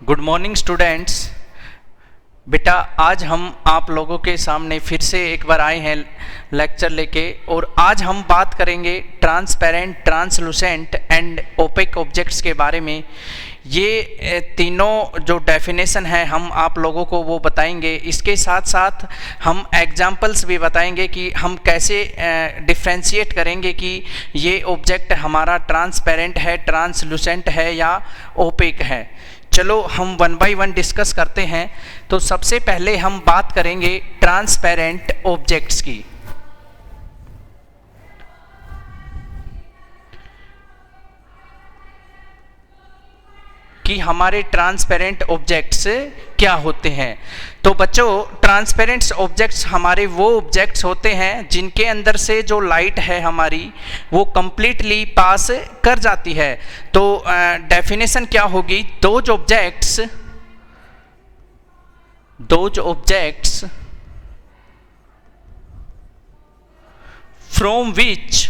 Good morning students. बेटा आज हम आप लोगों के सामने फिर से एक बार आए हैं लेक्चर लेके, और आज हम बात करेंगे transparent, translucent and opaque objects के बारे में। ये तीनों जो डेफिनेशन है हम आप लोगों को वो बताएंगे। इसके साथ साथ हम एग्जाम्पल्स भी बताएंगे कि हम कैसे डिफ्रेंशिएट करेंगे कि ये ऑब्जेक्ट हमारा ट्रांसपेरेंट है, ट्रांसलूसेंट है या ओपेक है। चलो हम वन बाय वन डिस्कस करते हैं। तो सबसे पहले हम बात करेंगे ट्रांसपेरेंट ऑब्जेक्ट्स की। कि हमारे ट्रांसपेरेंट ऑब्जेक्ट्स क्या होते हैं। तो बच्चों, ट्रांसपेरेंट ऑब्जेक्ट्स हमारे वो ऑब्जेक्ट्स होते हैं जिनके अंदर से जो लाइट है हमारी वो कंप्लीटली पास कर जाती है। तो डेफिनेशन क्या होगी? Those objects from which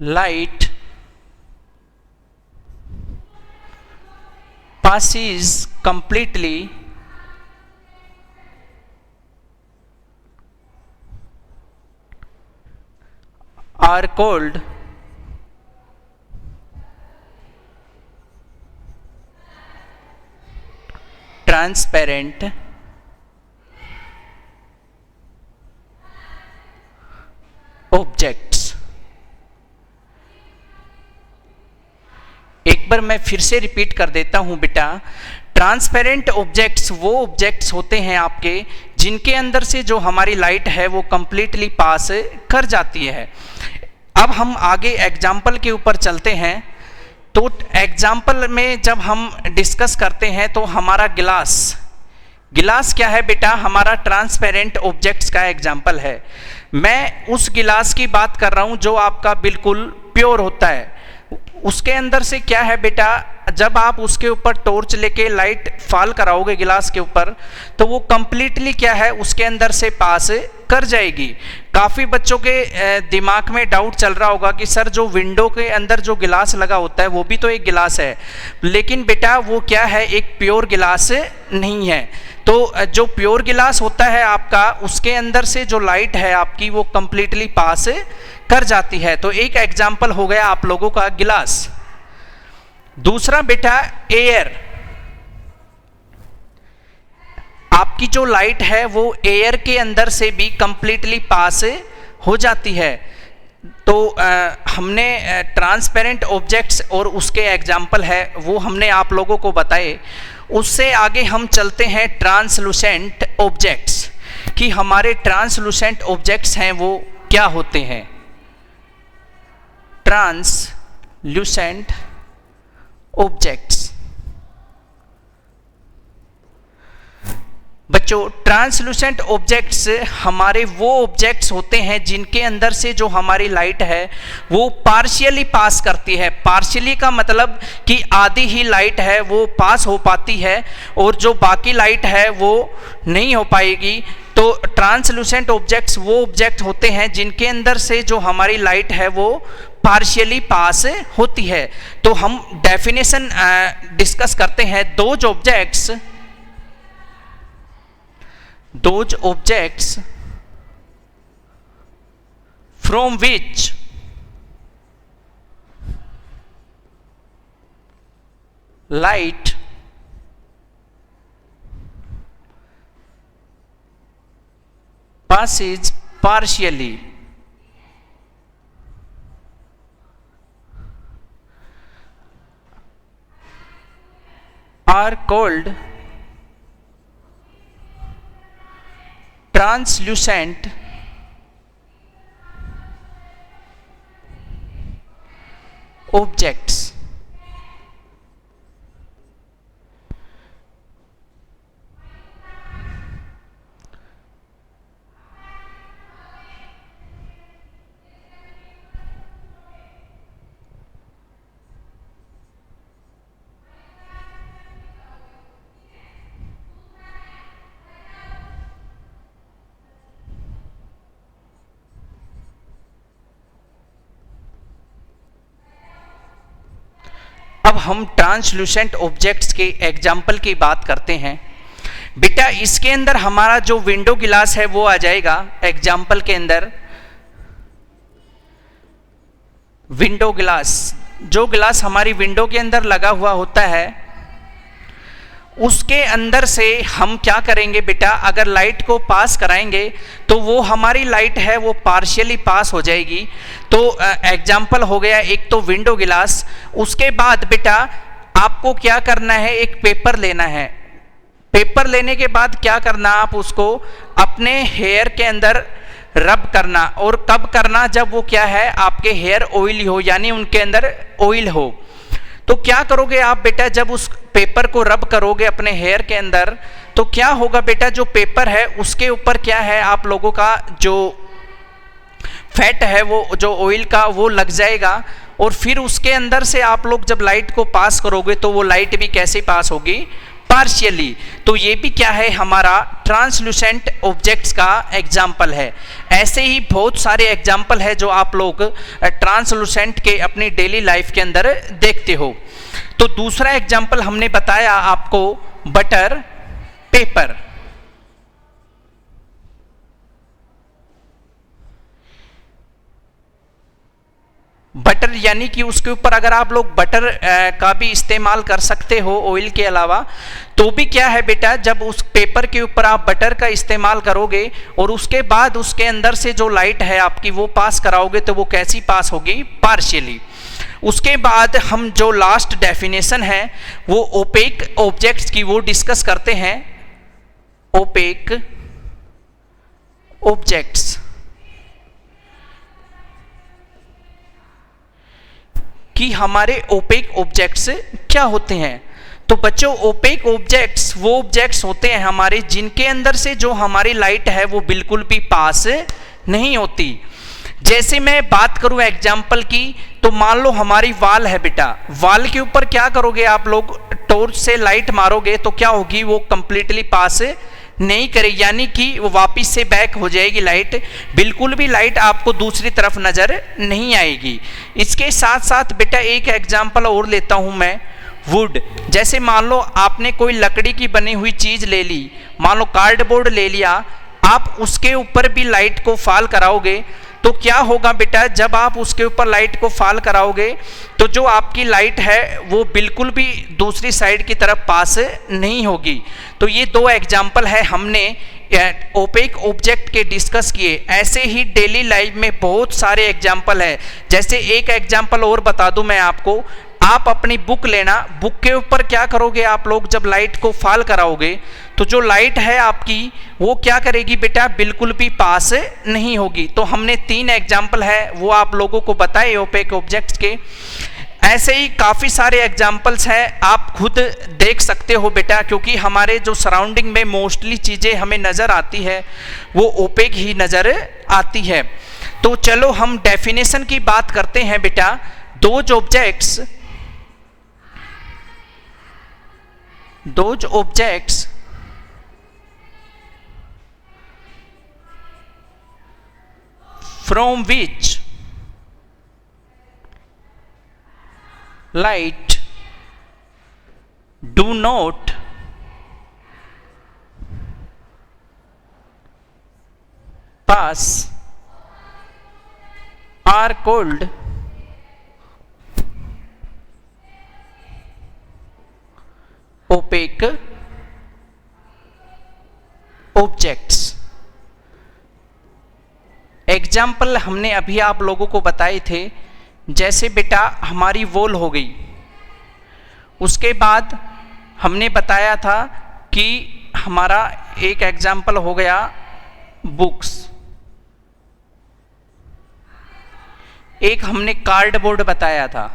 light passes completely are called transparent objects। एक बार मैं फिर से रिपीट कर देता हूं बेटा। ट्रांसपेरेंट ऑब्जेक्ट्स वो ऑब्जेक्ट्स होते हैं आपके जिनके अंदर से जो हमारी लाइट है वो कंप्लीटली पास कर जाती है। अब हम आगे एग्जाम्पल के ऊपर चलते हैं। तो एग्जाम्पल में जब हम डिस्कस करते हैं तो हमारा गिलास क्या है बेटा? हमारा ट्रांसपेरेंट ऑब्जेक्ट्स का एग्जाम्पल है। मैं उस गिलास की बात कर रहा हूं जो आपका बिल्कुल प्योर होता है। उसके अंदर से क्या है बेटा? जब आप उसके ऊपर टॉर्च लेके लाइट फॉल कराओगे गिलास के ऊपर तो वो कंप्लीटली क्या है, उसके अंदर से पास कर जाएगी। काफ़ी बच्चों के दिमाग में डाउट चल रहा होगा कि सर जो विंडो के अंदर जो गिलास लगा होता है वो भी तो एक गिलास है, लेकिन बेटा वो क्या है, एक प्योर गिलास नहीं है। तो जो प्योर गिलास होता है आपका, उसके अंदर से जो लाइट है आपकी वो कंप्लीटली पास कर जाती है। तो एक एग्जाम्पल हो गया आप लोगों का गिलास। दूसरा बेटा एयर। आपकी जो लाइट है वो एयर के अंदर से भी कंप्लीटली पास हो जाती है। तो हमने ट्रांसपेरेंट ऑब्जेक्ट्स और उसके एग्जाम्पल है वो हमने आप लोगों को बताए। उससे आगे हम चलते हैं ट्रांसलूसेंट ऑब्जेक्ट्स, कि हमारे ट्रांसलूसेंट ऑब्जेक्ट्स हैं वो क्या होते हैं। ट्रांसलूसेंट ऑब्जेक्ट्स बच्चों, ट्रांसलूसेंट ऑब्जेक्ट्स हमारे वो ऑब्जेक्ट्स होते हैं जिनके अंदर से जो हमारी लाइट है वो पार्शियली पास करती है। पार्शियली का मतलब कि आधी ही लाइट है वो पास हो पाती है और जो बाकी लाइट है वो नहीं हो पाएगी। तो ट्रांसलूसेंट ऑब्जेक्ट्स वो ऑब्जेक्ट होते हैं जिनके अंदर से जो हमारी लाइट है वो पार्शियली पास होती है। तो हम डेफिनेशन डिस्कस करते हैं। those objects from which light passes partially are called translucent objects। अब हम ट्रांसल्यूसेंट ऑब्जेक्ट्स के एग्जाम्पल की बात करते हैं। बेटा इसके अंदर हमारा जो विंडो गिलास है वो आ जाएगा एग्जाम्पल के अंदर। विंडो गिलास, जो गिलास हमारी विंडो के अंदर लगा हुआ होता है, उसके अंदर से हम क्या करेंगे बेटा, अगर लाइट को पास कराएंगे तो वो हमारी लाइट है वो पार्शियली पास हो जाएगी। तो एग्जाम्पल हो गया एक तो विंडो गिलास। उसके बाद बेटा आपको क्या करना है, एक पेपर लेना है। पेपर लेने के बाद क्या करना, आप उसको अपने हेयर के अंदर रब करना। और कब करना, जब वो क्या है आपके हेयर ऑयली हो, यानी उनके अंदर ऑयल हो। तो क्या करोगे आप बेटा, जब उस पेपर को रब करोगे अपने हेयर के अंदर, तो क्या होगा बेटा, जो पेपर है उसके ऊपर क्या है आप लोगों का जो फैट है वो जो ऑयल का वो लग जाएगा। और फिर उसके अंदर से आप लोग जब लाइट को पास करोगे तो वो लाइट भी कैसे पास होगी, पार्शियली। तो ये भी क्या है हमारा ट्रांसल्यूसेंट ऑब्जेक्ट्स का एग्जाम्पल है। ऐसे ही बहुत सारे एग्जाम्पल है जो आप लोग ट्रांसल्यूसेंट के अपनी डेली लाइफ के अंदर देखते हो। तो दूसरा एग्जाम्पल हमने बताया आपको बटर पेपर। बटर यानी कि उसके ऊपर अगर आप लोग बटर का भी इस्तेमाल कर सकते हो ऑयल के अलावा, तो भी क्या है बेटा, जब उस पेपर के ऊपर आप बटर का इस्तेमाल करोगे और उसके बाद उसके अंदर से जो लाइट है आपकी वो पास कराओगे तो वो कैसी पास होगी, पार्शियली। उसके बाद हम जो लास्ट डेफिनेशन है वो ओपेक ऑब्जेक्ट्स की वो डिस्कस करते हैं। ओपेक ऑब्जेक्ट्स कि हमारे ओपेक ऑब्जेक्ट्स क्या होते हैं। तो बच्चों ओपेक ऑब्जेक्ट्स वो ऑब्जेक्ट्स होते हैं हमारे जिनके अंदर से जो हमारी लाइट है वो बिल्कुल भी पास नहीं होती। जैसे मैं बात करूं एग्जाम्पल की, तो मान लो हमारी वाल है बेटा, वाल के ऊपर क्या करोगे आप लोग, टॉर्च से लाइट मारोगे तो क्या होगी, वो कंप्लीटली पास नहीं करेगी, यानी कि वो वापस से बैक हो जाएगी लाइट, बिल्कुल भी लाइट आपको दूसरी तरफ नजर नहीं आएगी। इसके साथ साथ बेटा एक एग्जाम्पल और लेता हूं मैं, वुड। जैसे मान लो आपने कोई लकड़ी की बनी हुई चीज ले ली, मान लो कार्डबोर्ड ले लिया, आप उसके ऊपर भी लाइट को फॉल कराओगे तो क्या होगा बेटा, जब आप उसके ऊपर लाइट को फॉल कराओगे तो जो आपकी लाइट है वो बिल्कुल भी दूसरी साइड की तरफ पास नहीं होगी। तो ये दो एग्जाम्पल है हमने ओपेक ऑब्जेक्ट के डिस्कस किए। ऐसे ही डेली लाइफ में बहुत सारे एग्जाम्पल है। जैसे एक एग्जाम्पल और बता दूं मैं आपको, आप अपनी बुक लेना, बुक के ऊपर क्या करोगे आप लोग, जब लाइट को फॉल कराओगे तो जो लाइट है आपकी वो क्या करेगी बेटा, बिल्कुल भी पास नहीं होगी। तो हमने 3 एग्जाम्पल है वो आप लोगों को बताए ओपेक ऑब्जेक्ट्स के। ऐसे ही काफ़ी सारे एग्जाम्पल्स हैं, आप खुद देख सकते हो बेटा, क्योंकि हमारे जो सराउंडिंग में मोस्टली चीज़ें हमें नज़र आती है वो ओपेक ही नज़र आती है। तो चलो हम डेफिनेशन की बात करते हैं बेटा। Those objects from which light do not pass are called opaque objects। Example हमने अभी आप लोगों को बताए थे, जैसे बेटा हमारी वॉल हो गई, उसके बाद हमने बताया था कि हमारा एक एग्जाम्पल हो गया बुक्स, एक हमने कार्डबोर्ड बताया था।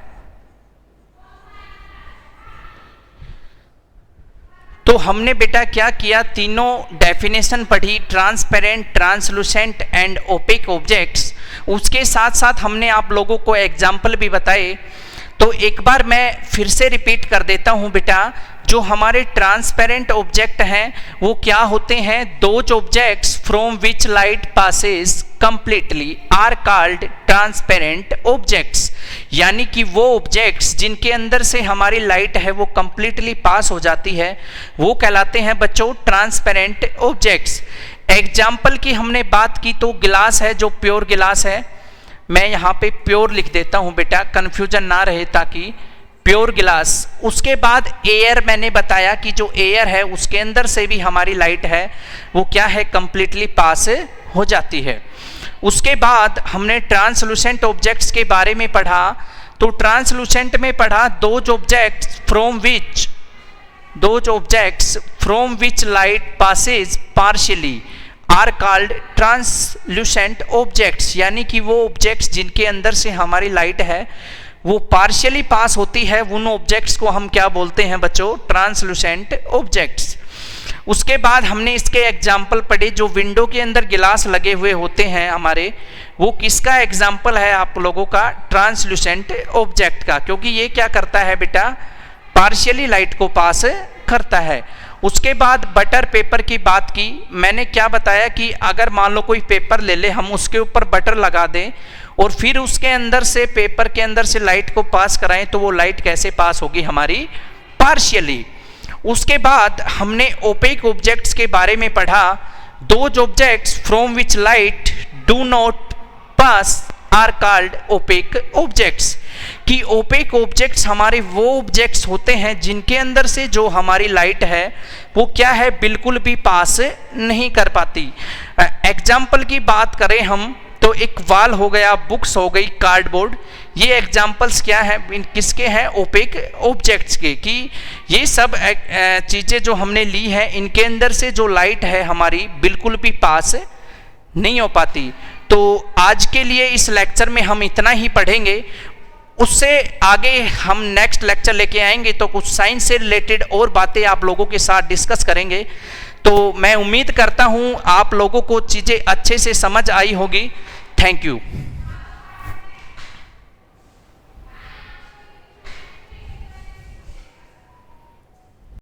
तो हमने बेटा क्या किया, तीनों डेफिनेशन पढ़ी, transparent, translucent and opaque objects. उसके साथ साथ हमने आप लोगों को एग्जाम्पल भी बताए। तो एक बार मैं फिर से रिपीट कर देता हूं बेटा, जो हमारे ट्रांसपेरेंट ऑब्जेक्ट हैं वो क्या होते हैं, those objects from which light passes completely are called transparent objects, यानी कि वो ऑब्जेक्ट्स जिनके अंदर से हमारी लाइट है वो कंप्लीटली पास हो जाती है वो कहलाते हैं बच्चों ट्रांसपेरेंट ऑब्जेक्ट्स। एग्जाम्पल की हमने बात की तो गिलास है जो प्योर गिलास है, मैं यहाँ पे प्योर लिख देता हूँ बेटा, कंफ्यूजन ना रहे ताकि प्योर गिलास। उसके बाद एयर, मैंने बताया कि जो एयर है उसके अंदर से भी हमारी लाइट है वो क्या है कंप्लीटली पास हो जाती है। उसके बाद हमने ट्रांसलूसेंट ऑब्जेक्ट्स के बारे में पढ़ा, तो ट्रांसलूसेंट में पढ़ा those objects from which light passes partially are called translucent objects, यानी कि वो ऑब्जेक्ट्स जिनके अंदर से हमारी लाइट है वो पार्शियली पास होती है, उन ऑब्जेक्ट्स को हम क्या बोलते हैं बच्चों ट्रांसलूसेंट ऑब्जेक्ट्स। उसके बाद हमने इसके एग्जाम्पल पढ़े, जो विंडो के अंदर गिलास लगे हुए होते हैं हमारे, वो किसका एग्जाम्पल है आप लोगों का ट्रांसलूसेंट ऑब्जेक्ट का, क्योंकि ये क्या करता है बेटा पार्शियली लाइट को पास करता है। उसके बाद बटर पेपर की बात की, मैंने क्या बताया कि अगर मान लो कोई पेपर ले ले, हम उसके ऊपर बटर लगा दें और फिर उसके अंदर से पेपर के अंदर से लाइट को पास कराएं तो वो लाइट कैसे पास होगी हमारी पार्शियली। उसके बाद हमने ओपेक ऑब्जेक्ट्स के बारे में पढ़ा, those objects from which light do not pass are called opaque objects, कि ओपेक ऑब्जेक्ट्स हमारे वो ऑब्जेक्ट्स होते हैं जिनके अंदर से जो हमारी लाइट है वो क्या है बिल्कुल भी पास नहीं कर पाती। एग्जाम्पल की बात करें हम तो एक वाल हो गया, बुक्स हो गई, कार्डबोर्ड, ये एग्जाम्पल्स क्या है किसके हैं ओपेक ऑब्जेक्ट्स के, कि ये सब चीज़ें जो हमने ली हैं इनके अंदर से जो लाइट है हमारी बिल्कुल भी पास नहीं हो पाती। तो आज के लिए इस लेक्चर में हम इतना ही पढ़ेंगे, उससे आगे हम नेक्स्ट लेक्चर लेके आएंगे तो कुछ साइंस से रिलेटेड और बातें आप लोगों के साथ डिस्कस करेंगे। तो मैं उम्मीद करता हूँ आप लोगों को चीज़ें अच्छे से समझ आई होगी। Thank you.